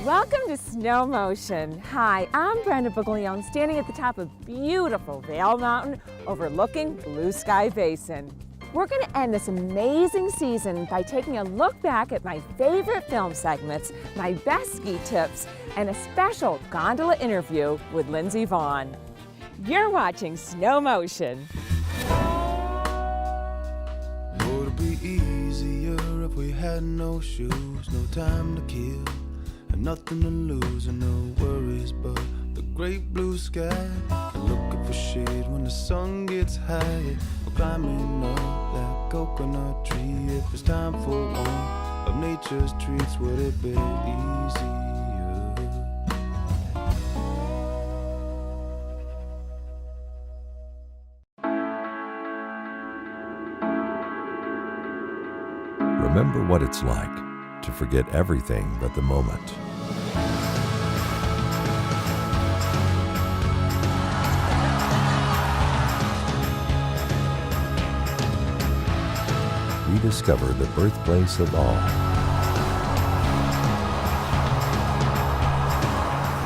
Welcome to SnowMotion. Hi, I'm Brenda Buglione, standing at the top of beautiful Vail Mountain overlooking Blue Sky Basin. We're going to end this amazing season by taking a look back at my favorite film segments, my best ski tips, and a special gondola interview with Lindsey Vonn. You're watching SnowMotion. Would it be easier if we had no shoes, no time to kill, and nothing to lose, and no worries but the great blue sky, and looking for shade when the sun gets high, or climbing up that coconut tree? If it's time for one of nature's treats, would it be easier? Remember what it's like to forget everything but the moment. Rediscover the birthplace of all.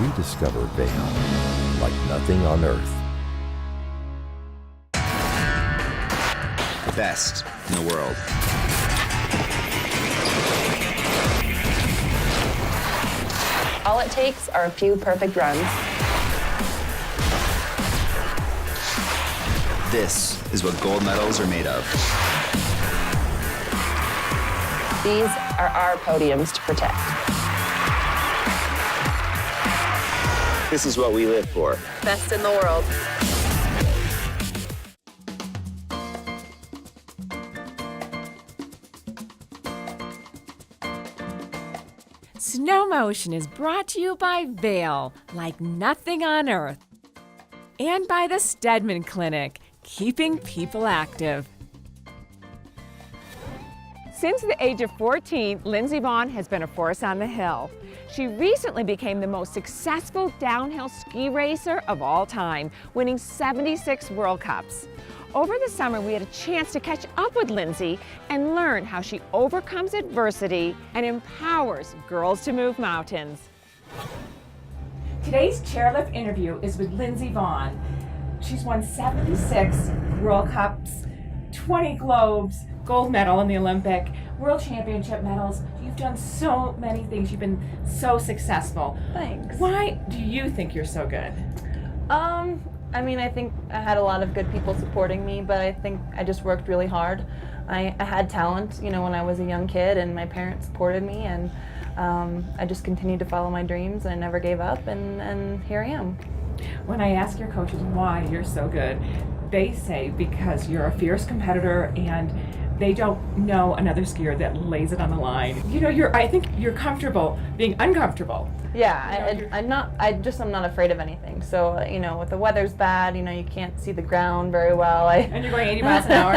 Rediscover Vail like nothing on earth. The best in the world. All it takes are a few perfect runs. This is what gold medals are made of. These are our podiums to protect. This is what we live for. Best in the world. SnowMotion is brought to you by Vail, like nothing on earth, and by the Steadman Clinic, keeping people active. Since the age of 14, Lindsey Vonn has been a force on the hill. She recently became the most successful downhill ski racer of all time, winning 76 World Cups. Over the summer, we had a chance to catch up with Lindsey and learn how she overcomes adversity and empowers girls to move mountains. Today's chairlift interview is with Lindsey Vonn. She's won 76 World Cups, 20 Globes, gold medal in the Olympic, World Championship medals. You've done so many things. You've been so successful. Thanks. Why do you think you're so good? I mean, I think I had a lot of good people supporting me, but I think I just worked really hard. I had talent, you know, when I was a young kid, and my parents supported me, and I just continued to follow my dreams, and I never gave up, and here I am. When I ask your coaches why you're so good, they say because you're a fierce competitor and they don't know another skier that lays it on the line. You know, I think you're comfortable being uncomfortable. Yeah, I'm not afraid of anything. So, you know, if the weather's bad, you know, you can't see the ground very well. And you're going 80 miles an hour.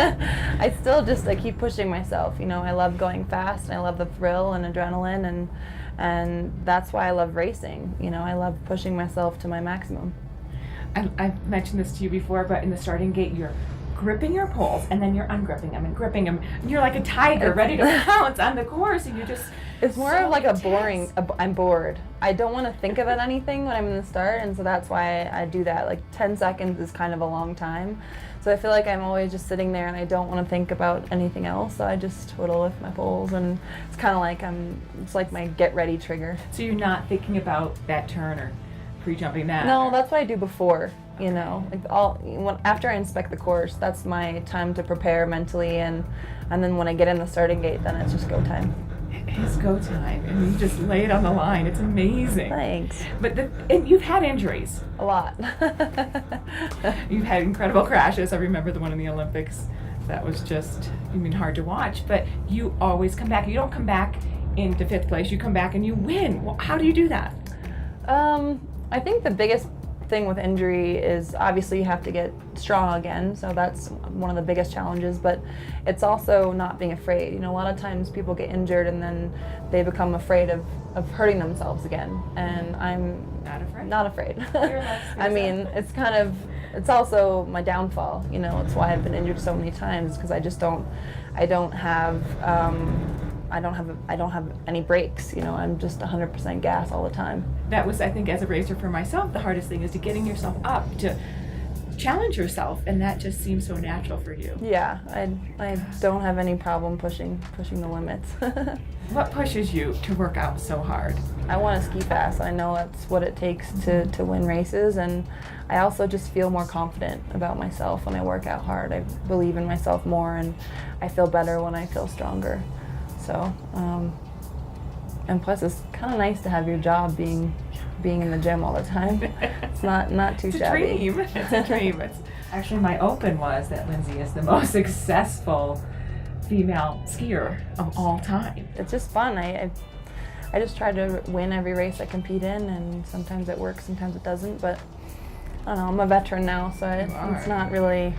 I keep pushing myself. You know, I love going fast, and I love the thrill and adrenaline, and that's why I love racing. You know, I love pushing myself to my maximum. I've mentioned this to you before, but in the starting gate, you're gripping your poles, and then you're ungripping them and gripping them. And you're like a tiger ready to pounce on the course, and you're just... It's more so of like intense. I'm bored. I don't want to think about anything when I'm in the start, and so that's why I do that. Like 10 seconds is kind of a long time. So I feel like I'm always just sitting there and I don't want to think about anything else. So I just twiddle with my poles, and it's kind of like it's like my get ready trigger. So you're not thinking about that turn or pre-jumping that? No, that's what I do before. You know, like after I inspect the course, that's my time to prepare mentally, and then when I get in the starting gate, then it's just go time. It's go time, and you just lay it on the line. It's amazing. Thanks. But and you've had injuries. A lot. You've had incredible crashes. I remember the one in the Olympics. That was just, hard to watch. But you always come back. You don't come back into 5th place. You come back and you win. Well, how do you do that? I think the biggest thing with injury is obviously you have to get strong again, so that's one of the biggest challenges, but it's also not being afraid. You know, a lot of times people get injured and then they become afraid of hurting themselves again, and I'm not afraid. I mean, it's also my downfall. You know, it's why I've been injured so many times, because I don't have I don't have any brakes. You know, I'm just 100% gas all the time. That was, I think, as a racer for myself, the hardest thing is to getting yourself up to challenge yourself, and that just seems so natural for you. Yeah, I don't have any problem pushing the limits. What pushes you to work out so hard? I want to ski fast. I know that's what it takes to win races, and I also just feel more confident about myself when I work out hard. I believe in myself more, and I feel better when I feel stronger. So, and plus it's kind of nice to have your job being in the gym all the time. It's not too shabby. It's a dream. It's actually, my open was that Lindsey is the most successful female skier of all time. It's just fun. I just try to win every race I compete in, and sometimes it works, sometimes it doesn't, but I don't know, I'm a veteran now, so it's not really,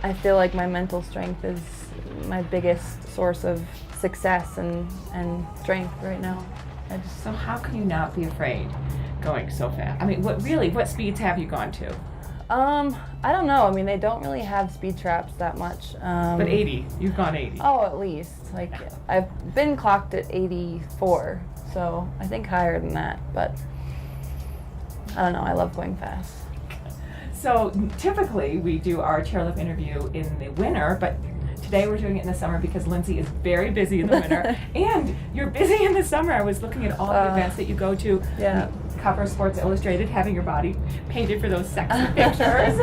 I feel like my mental strength is my biggest source of success and strength right now. So how can you not be afraid going so fast? I mean, what speeds have you gone to? I don't know. I mean, they don't really have speed traps that much. But 80, you've gone 80. Oh, at least. Like, I've been clocked at 84, so I think higher than that, but I don't know, I love going fast. So typically we do our chairlift interview in the winter, but today we're doing it in the summer because Lindsey is very busy in the winter, and you're busy in the summer. I was looking at all the events that you go to. Yeah. Cover Sports Illustrated, having your body painted for those sexy pictures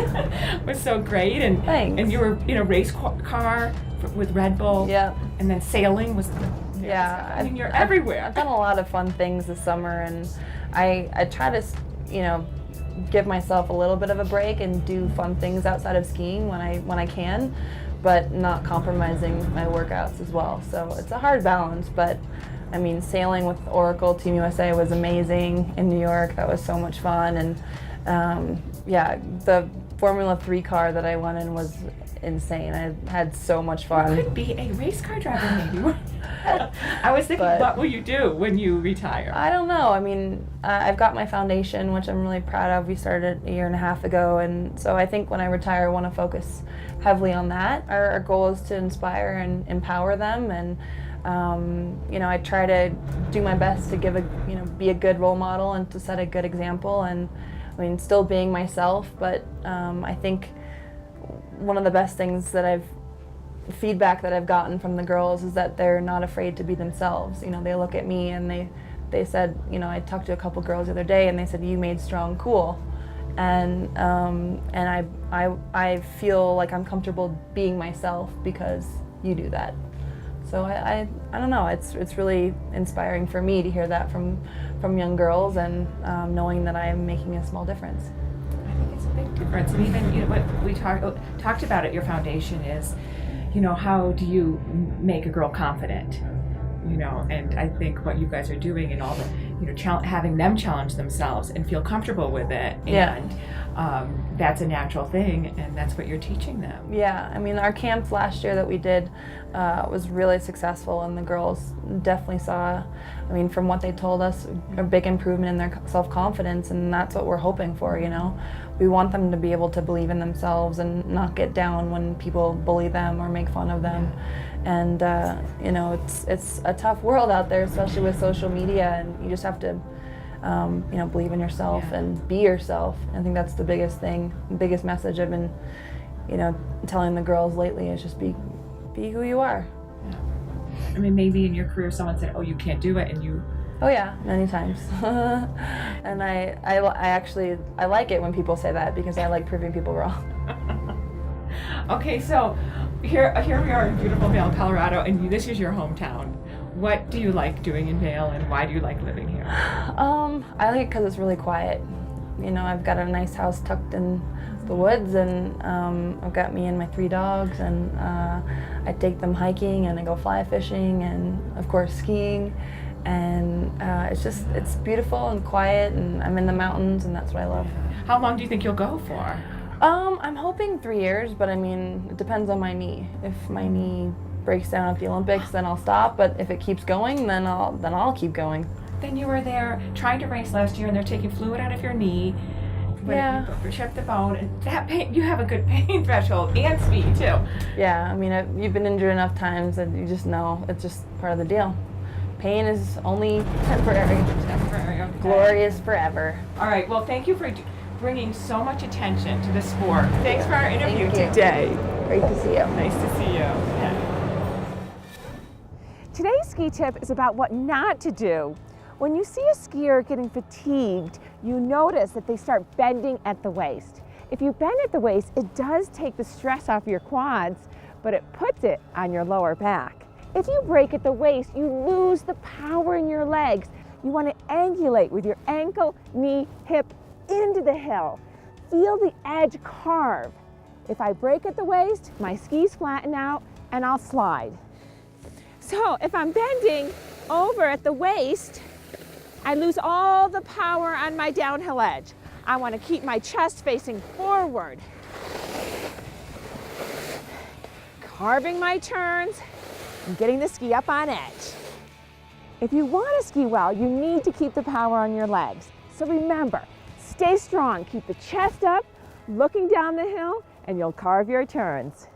was so great. And Thanks. And you were in a race car with Red Bull. Yeah. And then sailing was. Yeah. I mean, you're everywhere. I've done a lot of fun things this summer, and I try to, give myself a little bit of a break and do fun things outside of skiing when I can, but not compromising my workouts as well. So it's a hard balance, but I mean, sailing with Oracle Team USA was amazing in New York. That was so much fun, and the Formula 3 car that I went in was insane. I had so much fun. You could be a race car driver, maybe. I was thinking, what will you do when you retire? I don't know. I mean, I've got my foundation, which I'm really proud of. We started a year and a half ago, and so I think when I retire, I want to focus heavily on that. Our goal is to inspire and empower them, and I try to do my best to be a good role model and to set a good example, and I mean, still being myself, but I think one of the best things feedback that I've gotten from the girls is that they're not afraid to be themselves. They look at me and they said, I talked to a couple girls the other day and they said, you made strong cool. And I feel like I'm comfortable being myself because you do that. So I don't know, it's really inspiring for me to hear that from young girls, and knowing that I am making a small difference. I think it's a big difference. And even what we talked about at your foundation is, how do you make a girl confident? And I think what you guys are doing and all the, having them challenge themselves and feel comfortable with it. And that's a natural thing, and that's what you're teaching them. Yeah, I mean, our camp last year that we did was really successful, and the girls definitely saw, from what they told us, a big improvement in their self-confidence, and that's what we're hoping for, We want them to be able to believe in themselves and not get down when people bully them or make fun of them. And, it's a tough world out there, especially with social media, and you just have to believe in yourself and be yourself. I think that's the biggest thing, the biggest message I've been, telling the girls lately is just be who you are. Yeah. Maybe in your career someone said, oh, you can't do it, and you... Oh yeah, many times. And I actually like it when people say that, because I like proving people wrong. Okay, so here we are in beautiful Vail, Colorado, and this is your hometown. What do you like doing in Vail, and why do you like living here? I like it because it's really quiet. I've got a nice house tucked in the woods, and I've got me and my 3 dogs, and I take them hiking, and I go fly fishing, and of course skiing, and it's beautiful and quiet, and I'm in the mountains, and that's what I love. How long do you think you'll go for? I'm hoping 3 years, but it depends on my knee. If my knee breaks down at the Olympics, then I'll stop, but if it keeps going, then I'll keep going. Then you were there trying to race last year, and they're taking fluid out of your knee. Yeah. You trip the bone, and that pain, you have a good pain threshold and speed too. Yeah, I mean, you've been injured enough times that you just know it's just part of the deal. Pain is only temporary. Temporary, okay. Glory is forever. All right, well, thank you for bringing so much attention to the sport. Thanks for our interview Thank you. today. Great to see you. Nice to see you. Yeah. Today's ski tip is about what not to do. When you see a skier getting fatigued, you notice that they start bending at the waist. If you bend at the waist, it does take the stress off your quads, but it puts it on your lower back. If you break at the waist, you lose the power in your legs. You want to angulate with your ankle, knee, hip into the hill. Feel the edge carve. If I break at the waist, my skis flatten out and I'll slide. So if I'm bending over at the waist, I lose all the power on my downhill edge. I want to keep my chest facing forward. Carving my turns and getting the ski up on edge. If you want to ski well, you need to keep the power on your legs. So remember, stay strong, keep the chest up, looking down the hill, and you'll carve your turns.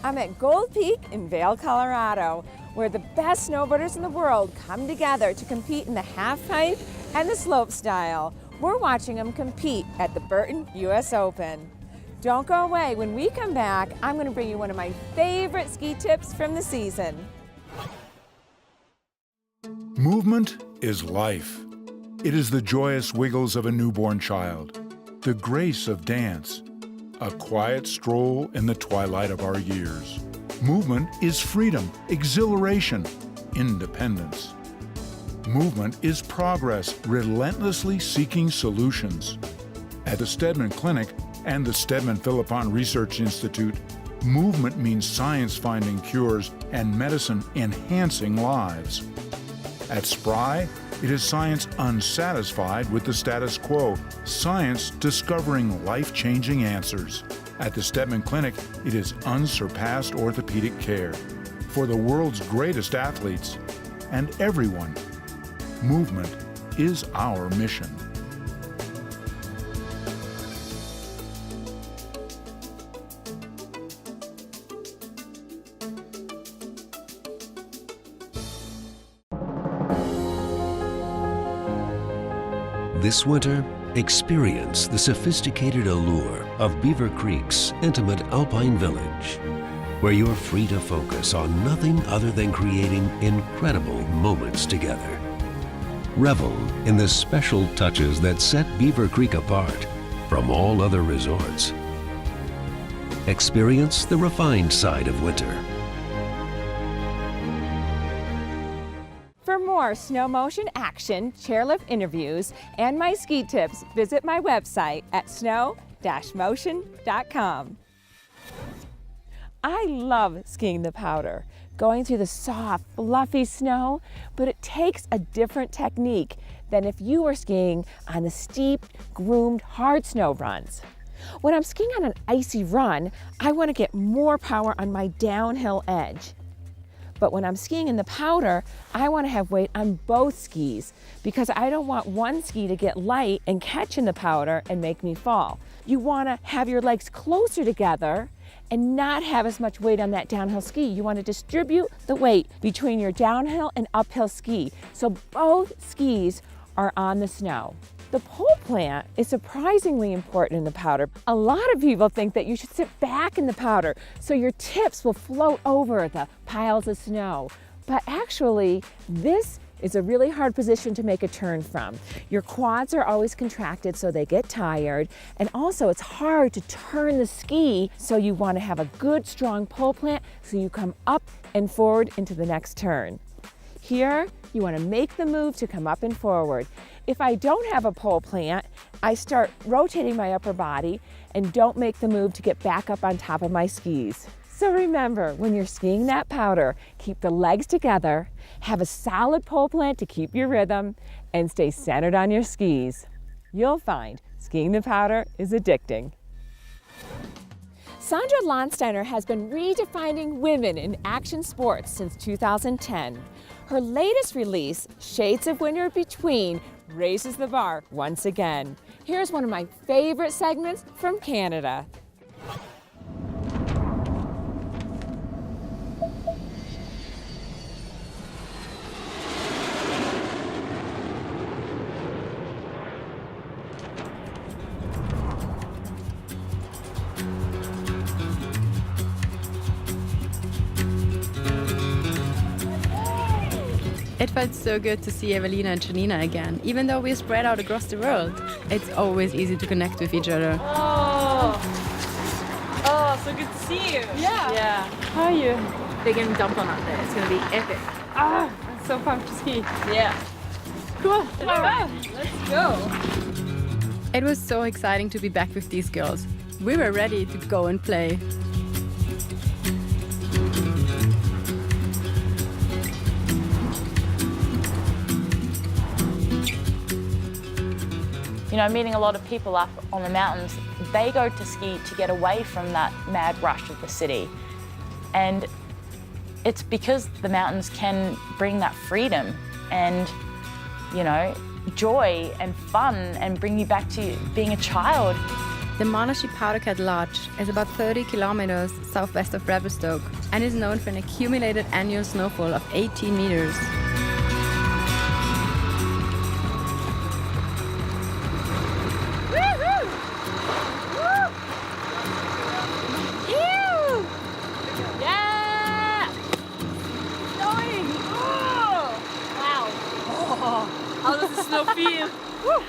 I'm at Gold Peak in Vail, Colorado, where the best snowboarders in the world come together to compete in the half pipe and the slope style. We're watching them compete at the Burton US Open. Don't go away. When we come back, I'm going to bring you one of my favorite ski tips from the season. Movement is life. It is the joyous wiggles of a newborn child, the grace of dance, a quiet stroll in the twilight of our years. Movement is freedom, exhilaration, independence. Movement is progress, relentlessly seeking solutions. At the Steadman Clinic and the Steadman Philippon Research Institute, movement means science finding cures and medicine enhancing lives. At SPRY, it is science unsatisfied with the status quo, science discovering life-changing answers. At the Steadman Clinic, it is unsurpassed orthopedic care for the world's greatest athletes and everyone. Movement is our mission. This winter, experience the sophisticated allure of Beaver Creek's intimate alpine village, where you're free to focus on nothing other than creating incredible moments together. Revel in the special touches that set Beaver Creek apart from all other resorts. Experience the refined side of winter. For more SnowMotion action, chairlift interviews, and my ski tips, visit my website at snow-motion.com. I love skiing the powder, going through the soft, fluffy snow, but it takes a different technique than if you were skiing on the steep, groomed, hard snow runs. When I'm skiing on an icy run, I want to get more power on my downhill edge. But when I'm skiing in the powder, I want to have weight on both skis because I don't want one ski to get light and catch in the powder and make me fall. You want to have your legs closer together and not have as much weight on that downhill ski. You want to distribute the weight between your downhill and uphill ski so both skis are on the snow. The pole plant is surprisingly important in the powder. A lot of people think that you should sit back in the powder so your tips will float over the piles of snow. But actually, this is a really hard position to make a turn from. Your quads are always contracted so they get tired, and also it's hard to turn the ski, so you want to have a good strong pole plant so you come up and forward into the next turn. Here, you want to make the move to come up and forward. If I don't have a pole plant, I start rotating my upper body and don't make the move to get back up on top of my skis. So remember, when you're skiing that powder, keep the legs together, have a solid pole plant to keep your rhythm, and stay centered on your skis. You'll find skiing the powder is addicting. Sandra Lonsteiner has been redefining women in action sports since 2010. Her latest release, Shades of Winter Between, raises the bar once again. Here's one of my favorite segments from Canada. It felt so good to see Evelina and Janina again, even though we're spread out across the world. It's always easy to connect with each other. Oh, so good to see you. Yeah. How are you? They're gonna dump on out there. It's gonna be epic. I'm so pumped to ski. Yeah. Cool. All right, let's go. It was so exciting to be back with these girls. We were ready to go and play. You know, meeting a lot of people up on the mountains, they go to ski to get away from that mad rush of the city. And it's because the mountains can bring that freedom and, you know, joy and fun and bring you back to being a child. The Monarchy Powdercat Lodge is about 30 kilometers southwest of Revelstoke and is known for an accumulated annual snowfall of 18 meters. How does the snow feel? Woo.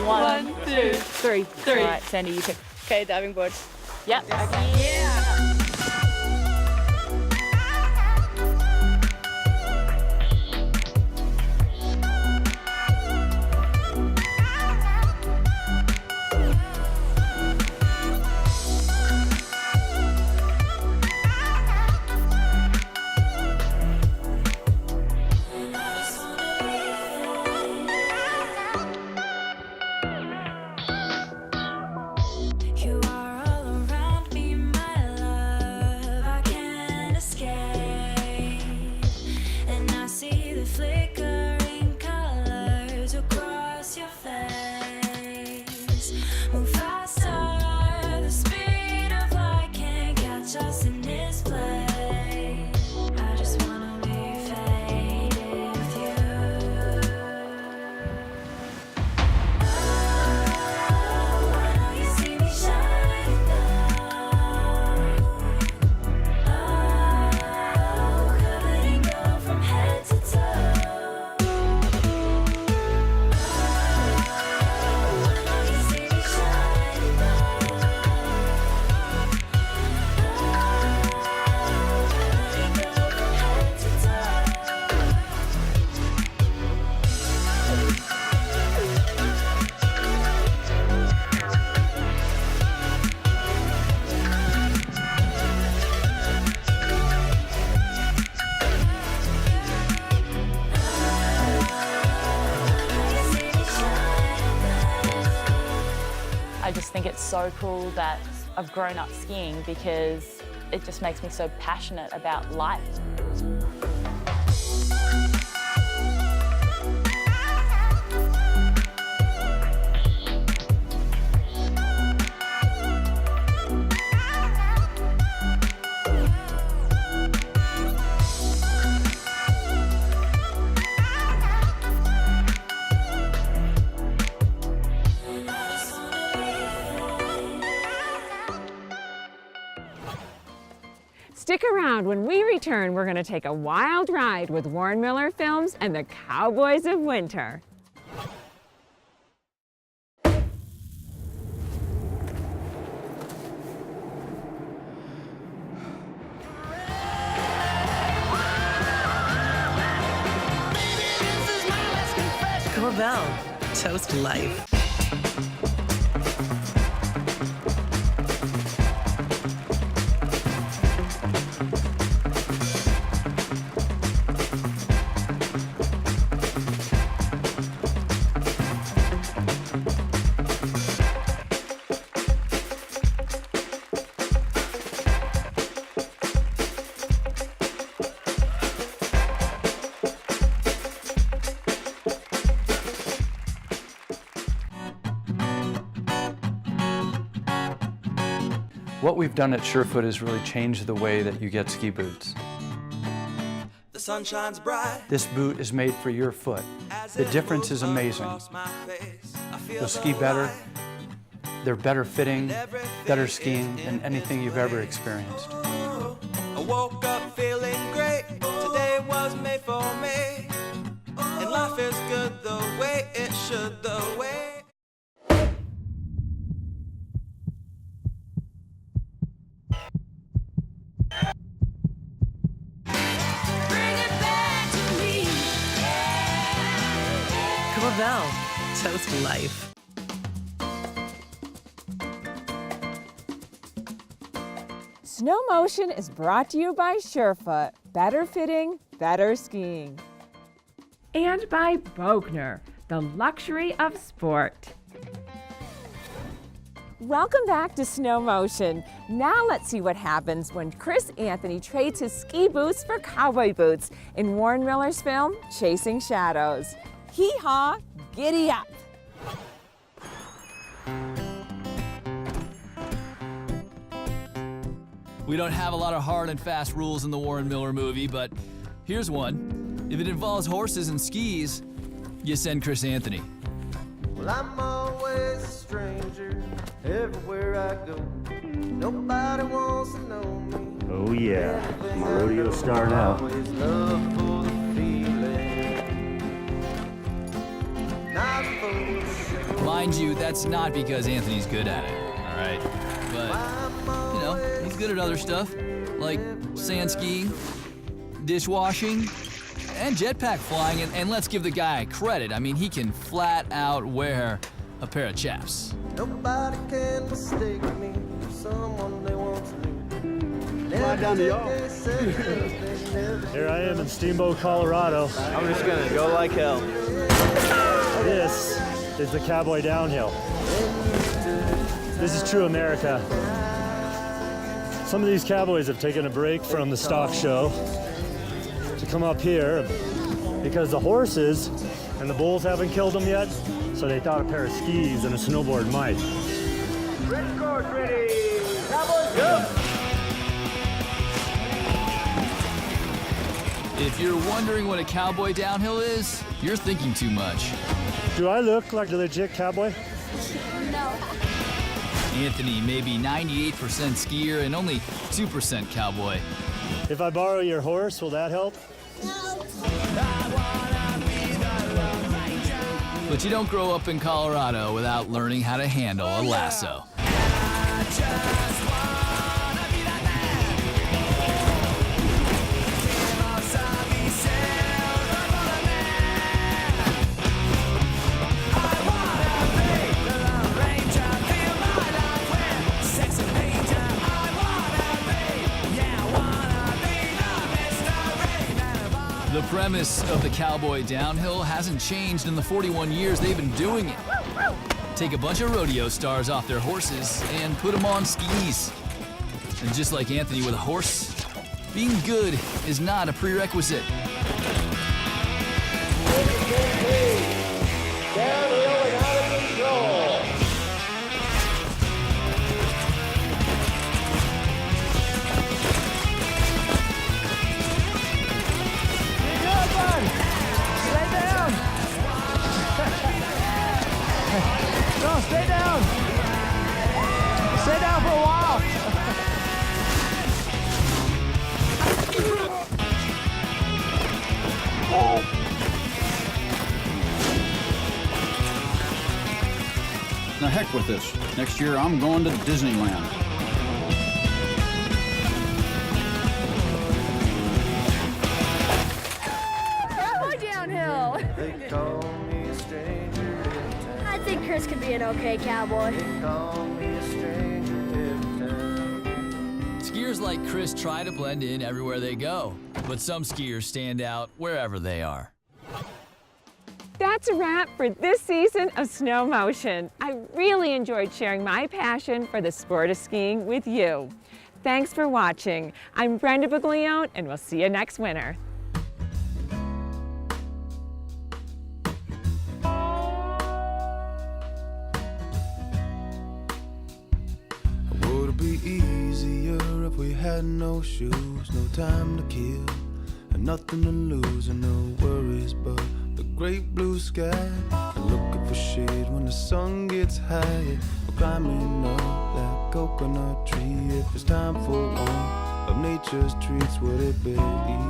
One, two, three. All right, Sandy, you pick. Okay, diving board. Yep. Okay. Yeah. I just think it's so cool that I've grown up skiing because it just makes me so passionate about life. Stick around. When we return, we're going to take a wild ride with Warren Miller Films and the Cowboys of Winter. Corvell, toast life. What we've done at SureFoot is really changed the way that you get ski boots. The sun shines bright. This boot is made for your foot. The difference is amazing. You'll ski better. They're better fitting, better skiing than anything you've ever experienced. I woke up feeling great. Today was made for me. And life is good the way it should, the way. Corvell, toast life. SnowMotion is brought to you by SureFoot. Better fitting, better skiing. And by Bogner, the luxury of sport. Welcome back to SnowMotion. Now let's see what happens when Chris Anthony trades his ski boots for cowboy boots in Warren Miller's film, Chasing Shadows. Hee-haw, giddy up. We don't have a lot of hard and fast rules in the Warren Miller movie, but here's one. If it involves horses and skis, you send Chris Anthony. Well, I'm always a stranger everywhere I go. Nobody wants to know me. Oh yeah, my rodeo starting out. Always love for the feeling. Not for sure. Mind you, that's not because Anthony's good at it, all right? But, you know, he's good at other stuff, like sand skiing, dishwashing, and jetpack flying, and let's give the guy credit. I mean, he can flat out wear a pair of chaps. Nobody can mistake me for someone they want to. Fly down the yard. Here I am in Steamboat, Colorado. I'm just gonna go like hell. This is the Cowboy Downhill. This is true America. Some of these cowboys have taken a break from the stock show to come up here because the horses and the bulls haven't killed them yet, so they thought a pair of skis and a snowboard might. Red course ready. Cowboys go. If you're wondering what a cowboy downhill is, you're thinking too much. Do I look like a legit cowboy? No. Anthony may be 98% skier and only 2% cowboy. If I borrow your horse, will that help? No. But you don't grow up in Colorado without learning how to handle a lasso. The premise of the Cowboy Downhill hasn't changed in the 41 years they've been doing it. Take a bunch of rodeo stars off their horses and put them on skis. And just like Anthony with a horse, being good is not a prerequisite. Downhill and out of control. No, stay down. Stay down for a while. The heck with this. Next year, I'm going to Disneyland. Cowboy Downhill. I think Chris could be an okay cowboy. Skiers like Chris try to blend in everywhere they go, but some skiers stand out wherever they are. That's a wrap for this season of SnowMotion. I really enjoyed sharing my passion for the sport of skiing with you. Thanks for watching. I'm Brenda Buglione, and we'll see you next winter. Would it be easier if we had no shoes, no time to kill, and nothing to lose, and no worries but the great blue sky, and looking for shade when the sun gets high. We're climbing up that coconut tree. If it's time for one of nature's treats, would it be easier?